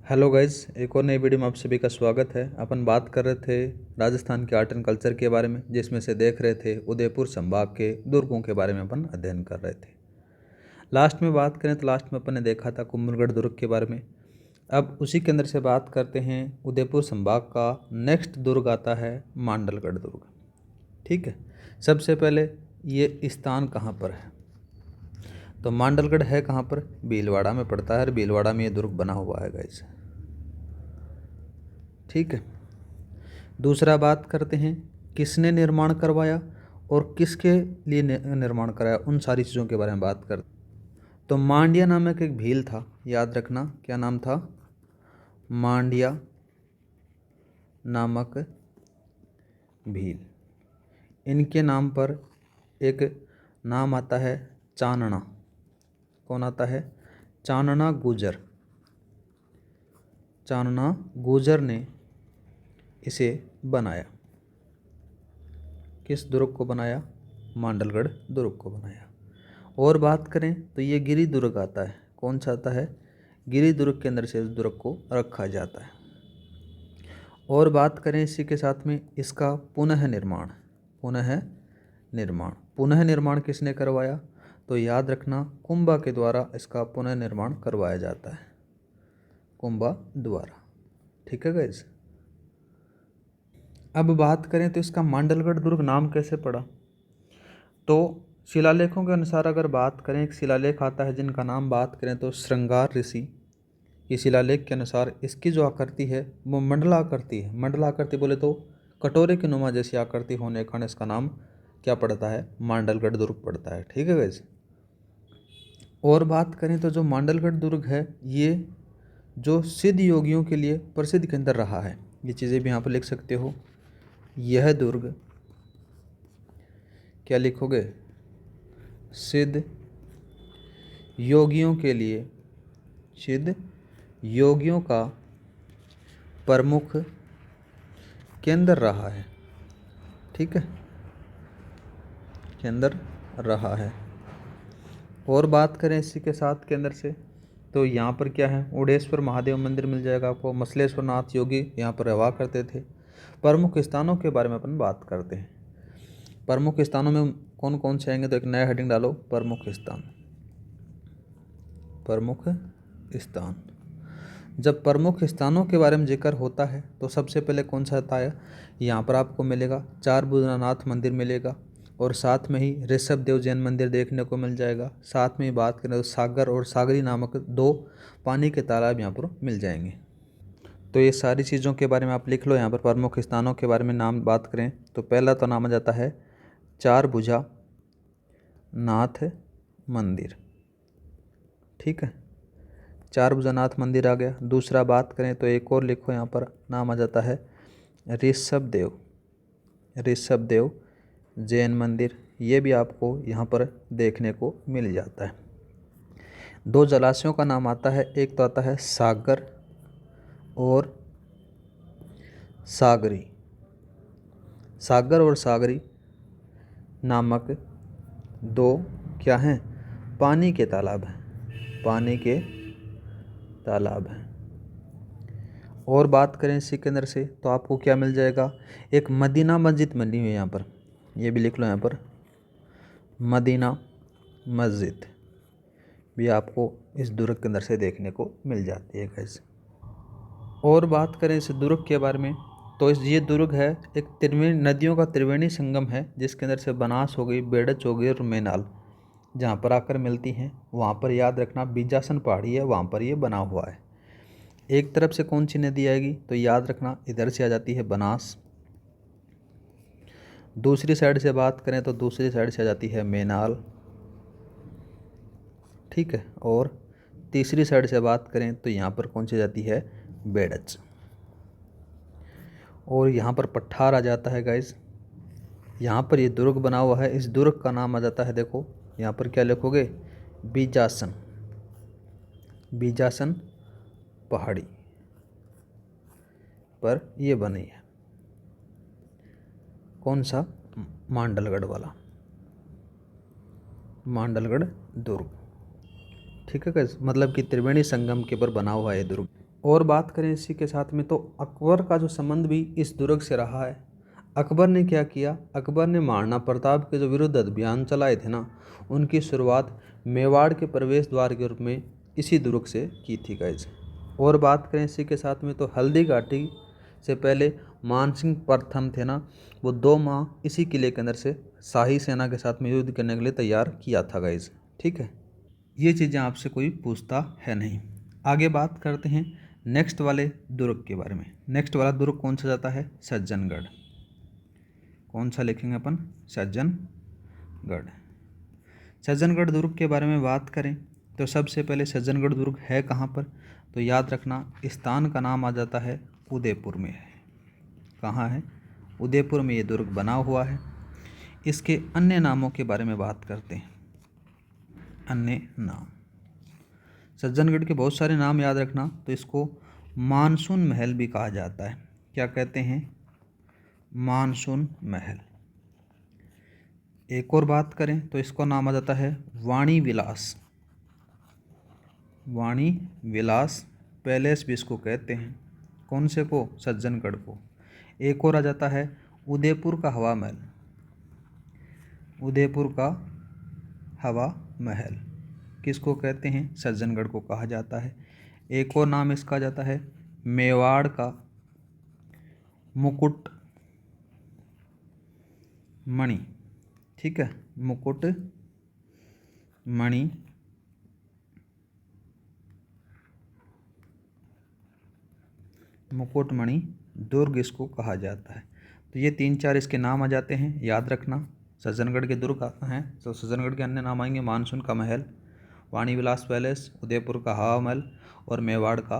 Hello guys, एक और नई वीडियो में आप सभी का स्वागत है। अपन बात कर रहे थे राजस्थान के आर्ट एंड कल्चर के बारे में, जिसमें से देख रहे थे उदयपुर संभाग के दुर्गों के बारे में अपन अध्ययन कर रहे थे। लास्ट में बात करें तो लास्ट में अपन ने देखा था कुंभलगढ़ दुर्ग के बारे में। अब उसी के अंदर से बात करते हैं उदयपुर संभाग का नेक्स्ट दुर्ग आता है मांडलगढ़ दुर्ग। ठीक है, सबसे पहले ये स्थान कहाँ पर है? तो मांडलगढ़ है कहाँ पर? भीलवाड़ा में पड़ता है और भीलवाड़ा में ये दुर्ग बना हुआ है गाइस। ठीक है, दूसरा बात करते हैं किसने निर्माण करवाया और किसके लिए निर्माण कराया, उन सारी चीज़ों के बारे में बात करते। तो मांडिया नामक एक भील था, याद रखना क्या नाम था? मांडिया नामक भील। इनके नाम पर एक नाम आता है चानना। कौन आता है? चानना गुजर। चानना गुजर ने इसे बनाया। किस दुर्ग को बनाया? मांडलगढ़ दुर्ग को बनाया। और बात करें तो ये गिरि दुर्ग आता है। कौन सा आता है? गिरि दुर्ग के अंदर से इस दुर्ग को रखा जाता है। और बात करें इसी के साथ में इसका पुनः निर्माण। पुनः निर्माण किसने करवाया? तो याद रखना कुंभा के द्वारा इसका पुनः निर्माण करवाया जाता है, कुंभा द्वारा। ठीक है गाइस। अब बात करें तो इसका मांडलगढ़ दुर्ग नाम कैसे पड़ा? तो शिलालेखों के अनुसार अगर बात करें, एक शिलालेख आता है जिनका नाम बात करें तो श्रृंगार ऋषि। ये शिलालेख के अनुसार इसकी जो आकृति है वो मंडलाकृति है। मंडलाकृति बोले तो कटोरे की नुमा जैसी आकृति होने के कारण इसका नाम क्या पड़ता है? मांडलगढ़ दुर्ग पड़ता है। ठीक है वैसे। और बात करें तो जो मांडलगढ़ दुर्ग है ये जो सिद्ध योगियों के लिए प्रसिद्ध केंद्र रहा है। ये चीज़ें भी यहाँ पर लिख सकते हो। यह दुर्ग क्या लिखोगे? सिद्ध योगियों के लिए, सिद्ध योगियों का प्रमुख केंद्र रहा है। ठीक है, केंद्र रहा है। और बात करें इसी के साथ केंद्र से तो यहाँ पर क्या है? उड़ेश्वर महादेव मंदिर मिल जाएगा आपको। मसलेश्वर नाथ योगी यहाँ पर रहा करते थे। प्रमुख स्थानों के बारे में अपन बात करते हैं। प्रमुख स्थानों में कौन कौन से आएंगे? तो एक नया हेडिंग डालो, प्रमुख स्थान। प्रमुख स्थान। जब प्रमुख स्थानों के बारे में जिक्र होता है तो सबसे पहले कौन सा आता है? यहाँ पर आपको मिलेगा चारभुजनाथ मंदिर मिलेगा, और साथ में ही ऋषभ देव जैन मंदिर देखने को मिल जाएगा। साथ में बात करें तो सागर और सागरी नामक दो पानी के तालाब यहाँ पर मिल जाएंगे। तो ये सारी चीज़ों के बारे में आप लिख लो। यहाँ पर प्रमुख स्थानों के बारे में नाम बात करें तो पहला तो नाम आ जाता है चारभुजा नाथ मंदिर। ठीक है, चारभुजानाथ मंदिर आ गया। दूसरा बात करें तो एक और लिखो, यहाँ पर नाम आ जाता है ऋषभ देव जैन मंदिर। ये भी आपको यहाँ पर देखने को मिल जाता है। दो जलाशयों का नाम आता है, एक तो आता है सागर और सागरी। सागर और सागरी नामक दो क्या हैं? पानी के तालाब हैं। पानी के तालाब हैं। और बात करें इसी के अंदर से तो आपको क्या मिल जाएगा? एक मदीना मस्जिद बनी हुई है यहाँ पर, ये भी लिख लो। यहाँ पर मदीना मस्जिद भी आपको इस दुर्ग के अंदर से देखने को मिल जाती है गाइस। और बात करें इस दुर्ग के बारे में तो ये दुर्ग है एक त्रिवेणी नदियों का त्रिवेणी संगम है, जिसके अंदर से बनास हो गई, बेड़च हो गई और मैनाल जहाँ पर आकर मिलती हैं। वहाँ पर याद रखना बीजासन पहाड़ी है, वहाँ पर ये बना हुआ है। एक तरफ से कौन सी नदी आएगी? तो याद रखना इधर से आ जाती है बनास। दूसरी साइड से बात करें तो दूसरी साइड से आ जाती है मैनाल। ठीक है, और तीसरी साइड से बात करें तो यहाँ पर कौन सी जाती है? बेड़च। और यहाँ पर पठार आ जाता है गाइस। यहाँ पर ये दुर्ग बना हुआ है, इस दुर्ग का नाम आ जाता है, देखो यहाँ पर क्या लिखोगे? बीजासन। बीजासन पहाड़ी पर ये बनी है। कौन सा? मांडलगढ़ वाला, मांडलगढ़ दुर्ग। ठीक है गाइस, मतलब कि त्रिवेणी संगम के ऊपर बना हुआ है दुर्ग। और बात करें इसी के साथ में तो अकबर का जो संबंध भी इस दुर्ग से रहा है। अकबर ने क्या किया, अकबर ने महाराणा प्रताप के जो विरुद्ध अभियान चलाए थे ना, उनकी शुरुआत मेवाड़ के प्रवेश द्वार के रूप में इसी दुर्ग से की थी गाइज। और बात करें इसी के साथ में तो हल्दी घाटी से पहले मानसिंह प्रथम थे ना, वो 2 माह इसी किले के अंदर से शाही सेना के साथ में युद्ध करने के लिए तैयार किया था गाइज। ठीक है, ये चीज़ें आपसे कोई पूछता है नहीं। आगे बात करते हैं नेक्स्ट वाले दुर्ग के बारे में। नेक्स्ट वाला दुर्ग कौन सा जाता है, सज्जनगढ़। कौन सा लिखेंगे अपन, सज्जनगढ़। सज्जनगढ़ दुर्ग के बारे में बात करें तो सबसे पहले सज्जनगढ़ दुर्ग है कहाँ पर, तो याद रखना स्थान का नाम आ जाता है उदयपुर में है। कहाँ है, उदयपुर में ये दुर्ग बना हुआ है। इसके अन्य नामों के बारे में बात करते हैं। अन्य नाम, सज्जनगढ़ के बहुत सारे नाम याद रखना। तो इसको मानसून महल भी कहा जाता है। क्या कहते हैं, मानसून महल। एक और बात करें तो इसको नाम आ जाता है वाणी विलास। वाणी विलास पैलेस भी इसको कहते हैं। कौन से को, सज्जनगढ़ को। एक और आ जाता है उदयपुर का हवा महल। उदयपुर का हवा महल किसको कहते हैं, सज्जनगढ़ को कहा जाता है। एक और नाम इसका आ जाता है मेवाड़ का मुकुट मणि। ठीक है, मुकुट मणि मुकुटमणि दुर्ग इसको कहा जाता है। तो ये 3-4 इसके नाम आ जाते हैं, याद रखना। सज्जनगढ़ के दुर्ग हैं तो सज्जनगढ़ के अन्य नाम आएंगे मानसून का महल, वाणी विलास पैलेस, उदयपुर का हवा महल और मेवाड़ का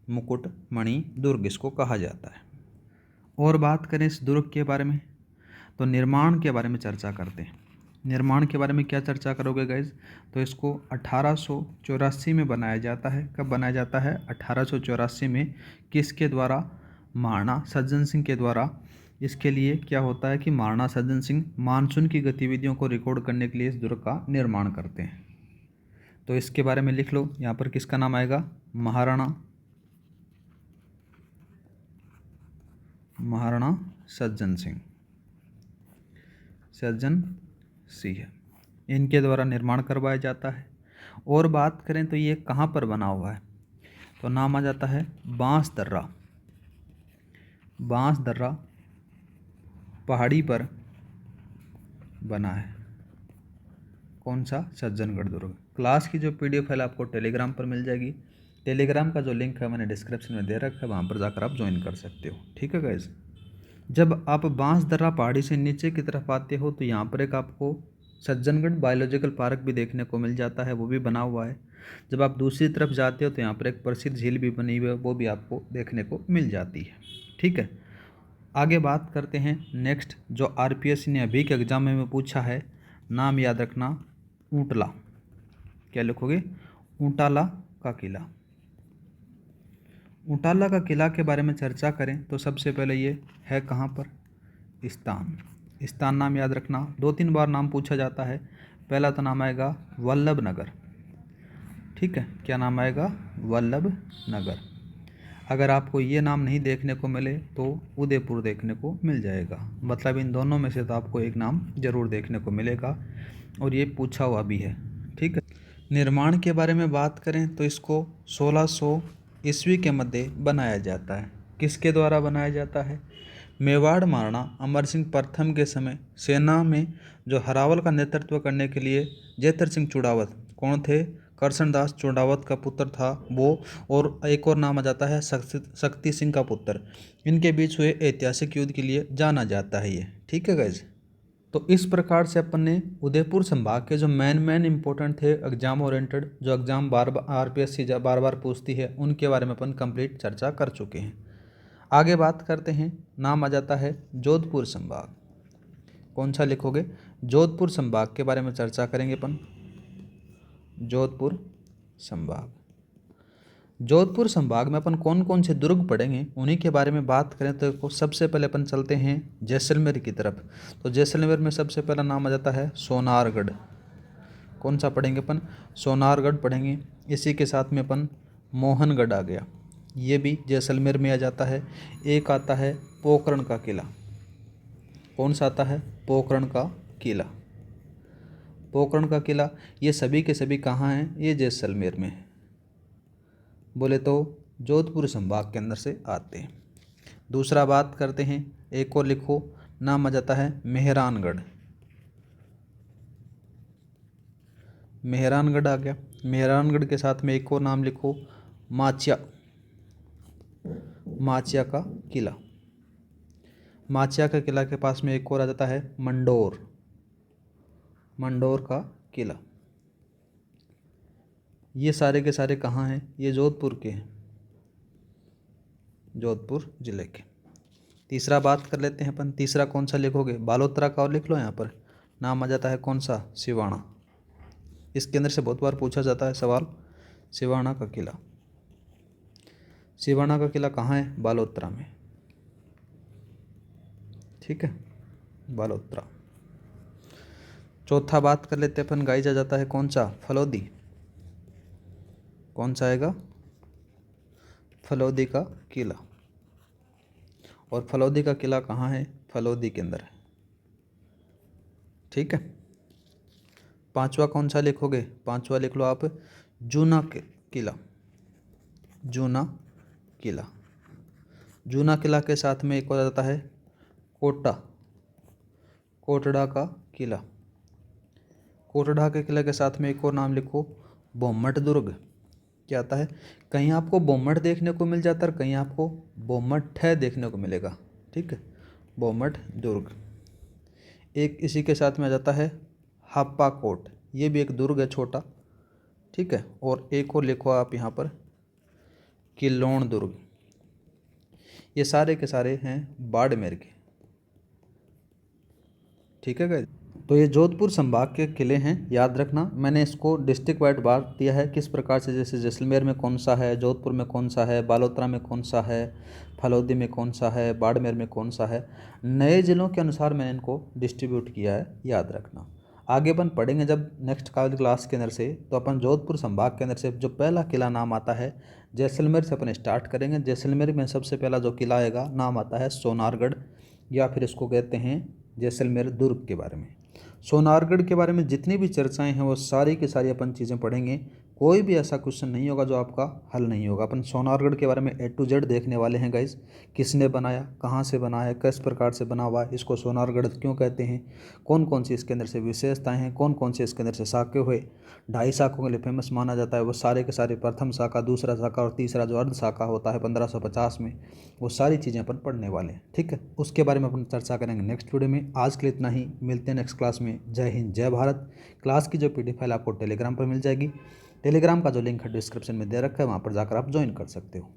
मुकुटमणि दुर्ग इसको कहा जाता है। और बात करें इस दुर्ग के बारे में तो निर्माण के बारे में चर्चा करते हैं। निर्माण के बारे में क्या चर्चा करोगे गाइज, तो इसको 1884 में बनाया जाता है। कब बनाया जाता है, 1884 में। किसके द्वारा, महाराणा सज्जन सिंह के द्वारा। इसके लिए क्या होता है कि महाराणा सज्जन सिंह मानसून की गतिविधियों को रिकॉर्ड करने के लिए इस दुर्ग का निर्माण करते हैं। तो इसके बारे में लिख लो, यहाँ पर किसका नाम आएगा, महाराणा सज्जन सिंह इनके द्वारा निर्माण करवाया जाता है। और बात करें तो ये कहाँ पर बना हुआ है, तो नाम आ जाता है बांसदर्रा। बांसदर्रा पहाड़ी पर बना है। कौन सा, सज्जनगढ़ दुर्ग। क्लास की जो PDF फाइल आपको टेलीग्राम पर मिल जाएगी। टेलीग्राम का जो लिंक है मैंने डिस्क्रिप्शन में दे रखा है, वहाँ पर जाकर आप ज्वाइन कर सकते हो। ठीक है गाइज, जब आप बांसदर्रा पहाड़ी से नीचे की तरफ आते हो तो यहाँ पर एक आपको सज्जनगढ़ बायोलॉजिकल पार्क भी देखने को मिल जाता है, वो भी बना हुआ है। जब आप दूसरी तरफ जाते हो तो यहाँ पर एक प्रसिद्ध झील भी बनी हुई है, वो भी आपको देखने को मिल जाती है। ठीक है, आगे बात करते हैं नेक्स्ट जो RPSC ने अभी के एग्जाम में पूछा है। नाम याद रखना ऊंटला। क्या लिखोगे, ऊंटाला का किला। ऊंटाला का किला के बारे में चर्चा करें तो सबसे पहले ये है कहाँ पर, स्थान नाम याद रखना। 2-3 बार नाम पूछा जाता है। पहला तो नाम आएगा वल्लभ नगर। ठीक है, क्या नाम आएगा, वल्लभ नगर। अगर आपको ये नाम नहीं देखने को मिले तो उदयपुर देखने को मिल जाएगा। मतलब इन दोनों में से तो आपको एक नाम जरूर देखने को मिलेगा और ये पूछा हुआ भी है। ठीक है, निर्माण के बारे में बात करें तो इसको 1600 ईस्वी के मध्य बनाया जाता है। किसके द्वारा बनाया जाता है, मेवाड़ महाराणा अमर सिंह प्रथम के समय सेना में जो हरावल का नेतृत्व करने के लिए जयतर सिंह चुड़ावत, कौन थे, करसनदास चुड़ावत का पुत्र था वो, और एक और नाम आ जाता है शक्ति सिंह का पुत्र। इनके बीच हुए ऐतिहासिक युद्ध के लिए जाना जाता है ये। ठीक है गाइज, तो इस प्रकार से अपन ने उदयपुर संभाग के जो मेन इंपॉर्टेंट थे एग्जाम ओरिएंटेड, जो एग्जाम RPSC बार बार पूछती है, उनके बारे में अपन कंप्लीट चर्चा कर चुके हैं। आगे बात करते हैं, नाम आ जाता है जोधपुर संभाग। कौन सा लिखोगे, जोधपुर संभाग के बारे में चर्चा करेंगे अपन। जोधपुर संभाग, जोधपुर संभाग में अपन कौन कौन से दुर्ग पढ़ेंगे उन्हीं के बारे में बात करें तो सबसे पहले अपन चलते हैं जैसलमेर की तरफ। तो जैसलमेर में सबसे पहला नाम आ जाता है सोनारगढ़। कौन सा पढ़ेंगे अपन, सोनारगढ़ पढ़ेंगे। इसी के साथ में अपन मोहनगढ़ आ गया। ये भी जैसलमेर में आ जाता है। एक आता है पोखरण का किला। कौन सा आता है? पोखरण का किला। पोखरण का किला ये सभी के सभी कहाँ हैं? ये जैसलमेर में है। बोले तो जोधपुर संभाग के अंदर से आते हैं। दूसरा बात करते हैं, एक और लिखो, नाम आ जाता है मेहरानगढ़। मेहरानगढ़ आ गया। मेहरानगढ़ के साथ में एक और नाम लिखो, माचिया। माचिया का किला। माचिया के किला के पास में एक और आ जाता है मंडोर। मंडोर का किला। ये सारे के सारे कहाँ हैं? ये जोधपुर के हैं, जोधपुर जिले के। तीसरा बात कर लेते हैं अपन। तीसरा कौन सा लिखोगे? बालोतरा का, और लिख लो यहाँ पर। नाम आ जाता है कौन सा? सिवाना। इसके अंदर से बहुत बार पूछा जाता है सवाल, सिवाना का किला। सिवाना का किला कहाँ है? बालोतरा में। ठीक है, बालोतरा। चौथा बात कर लेते हैं अपन, गाइज आ जाता है कौन सा? फलौदी। कौन सा आएगा? फलौदी का किला। और फलौदी का किला कहाँ है? फलौदी के अंदर है। ठीक है। पांचवा कौन सा लिखोगे? पांचवा लिख लो आप, जूना किला। जूना किला। जूना किला के साथ में एक और आता है कोटा, कोटड़ा का किला। कोटड़ा के किले के साथ में एक और नाम लिखो, बोमट दुर्ग। क्या आता है? कहीं आपको बोमट देखने को मिल जाता है और कहीं आपको बोमट है देखने को मिलेगा। ठीक है, बोमट दुर्ग। एक इसी के साथ में आ जाता है हाप्पा कोट। ये भी एक दुर्ग है छोटा। ठीक है, और एक और लिखो आप यहाँ पर, किलोन दुर्ग। ये सारे के सारे हैं बाड़मेर के। ठीक है गाइस, तो ये जोधपुर संभाग के किले हैं, याद रखना। मैंने इसको डिस्ट्रिक्ट वाइड बांट दिया है किस प्रकार से, जैसे जैसलमेर में कौन सा है, जोधपुर में कौन सा है, बालोतरा में कौन सा है, फलौदी में कौन सा है, बाड़मेर में कौन सा है। नए ज़िलों के अनुसार मैंने इनको डिस्ट्रीब्यूट किया है, याद रखना। आगे अपन पढ़ेंगे जब नेक्स्ट क्लास के अंदर से, तो अपन जोधपुर संभाग के अंदर से जो पहला किला नाम आता है, जैसलमेर से अपन स्टार्ट करेंगे। जैसलमेर में सबसे पहला जो किला आएगा नाम आता है सोनारगढ़, या फिर इसको कहते हैं जैसलमेर दुर्ग के बारे में। सोनारगढ़ के बारे में जितनी भी चर्चाएं हैं वो सारी की सारी अपन चीज़ें पढ़ेंगे। कोई भी ऐसा क्वेश्चन नहीं होगा जो आपका हल नहीं होगा। अपन सोनारगढ़ के बारे में A to Z देखने वाले हैं गाइस। किसने बनाया, कहाँ से बनाया, किस प्रकार से बना हुआ है, इसको सोनारगढ़ क्यों कहते हैं, कौन कौन सी इसके अंदर से विशेषताएं हैं, कौन कौन से इसके अंदर से शाखे हुए, 2.5 शाखों के लिए फेमस माना जाता है। वो सारे के सारे प्रथम शाखा, दूसरा शाखा और तीसरा जो अर्ध शाखा होता है 1550 में, वो सारी चीज़ें अपन पढ़ने वाले हैं। ठीक है, उसके बारे में अपन चर्चा करेंगे नेक्स्ट वीडियो में। आज के लिए इतना ही, मिलते हैं नेक्स्ट क्लास में। जय हिंद, जय भारत। क्लास की जो PDF फाइल आपको टेलीग्राम पर मिल जाएगी। टेलीग्राम का जो लिंक है डिस्क्रिप्शन में दे रखा है, वहाँ पर जाकर आप ज्वाइन कर सकते हो।